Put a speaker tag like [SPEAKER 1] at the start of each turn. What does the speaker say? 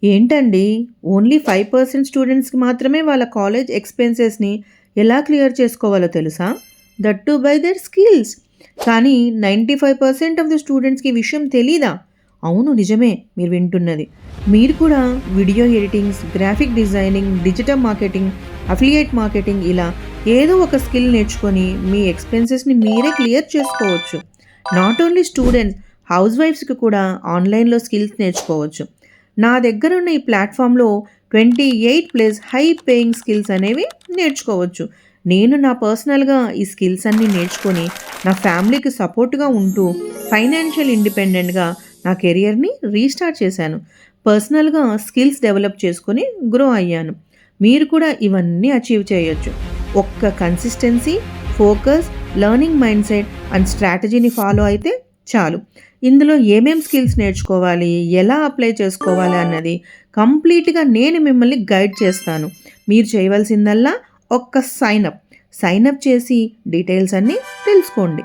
[SPEAKER 1] ఏంటండి? ఓన్లీ 5% స్టూడెంట్స్‌కి మాత్రమే వాళ్ళ కాలేజ్ ఎక్స్‌పెన్సెస్‌ని ఎలా క్లియర్ చేసుకోవాలో తెలుసా? That two by their skills. కానీ 95% ఆఫ్ ద స్టూడెంట్స్‌కి ఈ విషయం తెలీదా? అవును, నిజమే మీరు వింటున్నది. మీరు కూడా video editings, graphic designing, digital marketing, affiliate marketing ఇలా ఏదో ఒక స్కిల్ నేర్చుకొని మీ ఎక్స్‌పెన్సెస్‌ని మీరే క్లియర్ చేసుకోవచ్చు. నాట్ ఓన్లీ స్టూడెంట్స్, హౌస్ వైఫ్స్‌కి కూడా ఆన్‌లైన్‌లో స్కిల్స్ నేర్చుకోవచ్చు. నా దగ్గరున్న ఈ ప్లాట్‌ఫామ్‌లో 28 ప్లస్ హై పేయింగ్ స్కిల్స్ అనేవి నేర్చుకోవచ్చు. నేను నా పర్సనల్‌గా ఈ స్కిల్స్ అన్నీ నేర్చుకొని, నా ఫ్యామిలీకి సపోర్ట్‌గా ఉంటూ, ఫైనాన్షియల్ ఇండిపెండెంట్‌గా నా కెరియర్‌ని రీస్టార్ట్ చేశాను. పర్సనల్‌గా స్కిల్స్ డెవలప్ చేసుకొని గ్రో అయ్యాను. మీరు కూడా ఇవన్నీ అచీవ్ చేయొచ్చు. ఒక్క consistency, focus, learning mindset and స్ట్రాటజీని ఫాలో అయితే చాలు. ఇందులో ఏమేం స్కిల్స్ నేర్చుకోవాలి, ఎలా అప్లై చేసుకోవాలి అన్నది కంప్లీట్‌గా నేను మిమ్మల్ని గైడ్ చేస్తాను. మీరు చేయవలసిందల్లా ఒక్క సైన్ అప్. సైన్ అప్ చేసి డీటెయిల్స్ అన్నీ తెలుసుకోండి.